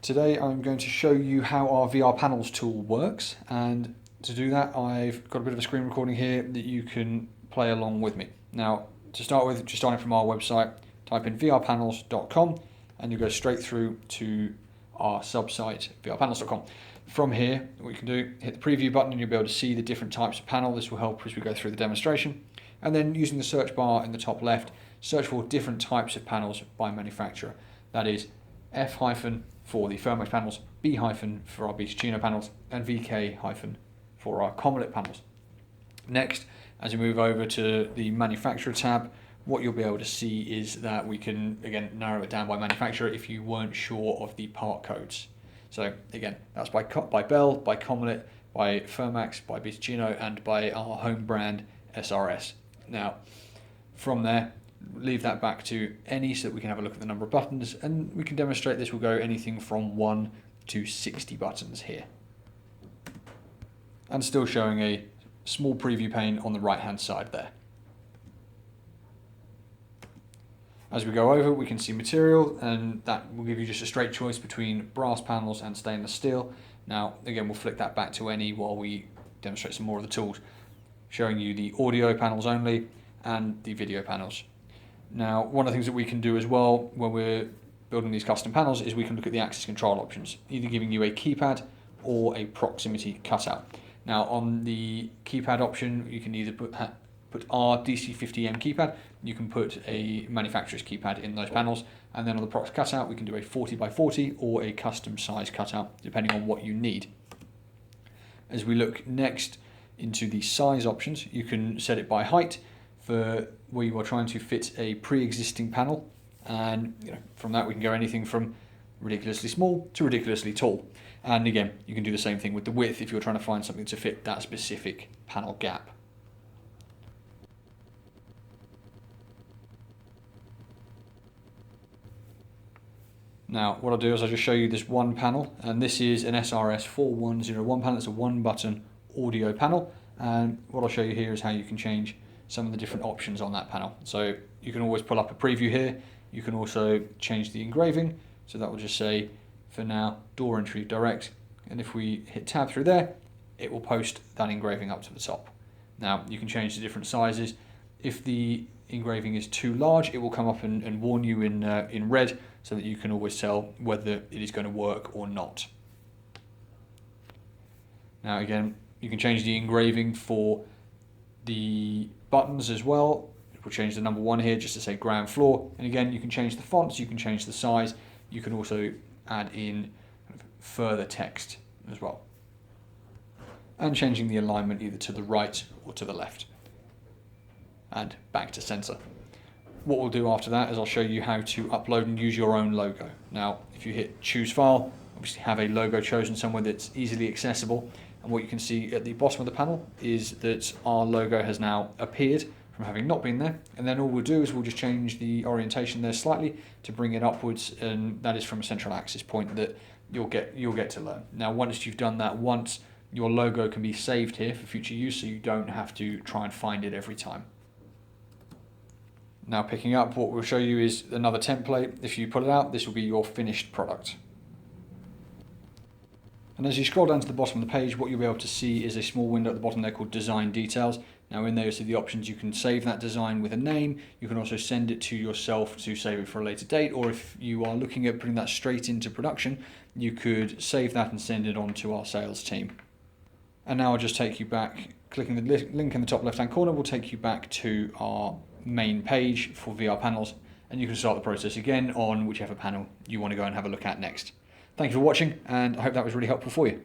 Today I'm going to show you how our VR panels tool works, and to do that I've got a bit of a screen recording here that you can play along with me. Now to start with, just starting from our website, type in vrpanels.com and you go straight through to our subsite vrpanels.com. From here, what you can do, hit the preview button and you'll be able to see the different types of panel. This will help as we go through the demonstration. And then using the search bar in the top left, search for different types of panels by manufacturer. That is F- for the Firmax panels, B- for our Beta panels, and VK- for our Comelit panels. Next, as we move over to the manufacturer tab, what you'll be able to see is that we can again narrow it down by manufacturer if you weren't sure of the part codes. So again, that's by Bell, by Comelit, by Firmax, by Beta and by our home brand SRS. Now, from there, leave that back to any so that we can have a look at the number of buttons, and we can demonstrate this will go anything from 1 to 60 buttons here. And still showing a small preview pane on the right hand side there. As we go over, we can see material, and that will give you just a straight choice between brass panels and stainless steel. Now, again, we'll flick that back to any while we demonstrate some more of the tools, showing you the audio panels only and the video panels. Now, one of the things that we can do as well when we're building these custom panels is we can look at the access control options, either giving you a keypad or a proximity cutout. Now, on the keypad option, you can either put our DC50M keypad, you can put a manufacturer's keypad in those panels, and then on the prox cutout, we can do a 40x40 or a custom size cutout, depending on what you need. As we look next into the size options, you can set it by height for where you are trying to fit a pre-existing panel, and from that we can go anything from ridiculously small to ridiculously tall. And again, you can do the same thing with the width if you're trying to find something to fit that specific panel gap. Now, what I'll do is I'll just show you this one panel, and this is an SRS 4101 panel. It's a one-button audio panel, and what I'll show you here is how you can change some of the different options on that panel. So you can always pull up a preview here. You can also change the engraving, so that will just say, for now, door entry direct, and if we hit tab through there, it will post that engraving up to the top. Now, you can change the different sizes. If the engraving is too large, it will come up and warn you in red, so that you can always tell whether it is going to work or not. Now again, you can change the engraving for the buttons as well. We'll change the number 1 here just to say ground floor, and again you can change the fonts, you can change the size, you can also add in further text as well, and changing the alignment either to the right or to the left, and back to center. What we'll do after that is I'll show you how to upload and use your own logo. Now, if you hit choose file, obviously have a logo chosen somewhere that's easily accessible. And what you can see at the bottom of the panel is that our logo has now appeared from having not been there. And then all we'll do is we'll just change the orientation there slightly to bring it upwards, and that is from a central axis point that you'll get to learn. Now, once you've done that once, your logo can be saved here for future use, so you don't have to try and find it every time. Now, picking up, what we'll show you is another template. If you pull it out, this will be your finished product. And as you scroll down to the bottom of the page, what you'll be able to see is a small window at the bottom there called Design Details. Now in there you see the options. You can save that design with a name. You can also send it to yourself to save it for a later date, or if you are looking at putting that straight into production, you could save that and send it on to our sales team. And now I'll just take you back, clicking the link in the top left hand corner will take you back to our main page for VR panels, and you can start the process again on whichever panel you want to go and have a look at next. Thank you for watching, and I hope that was really helpful for you.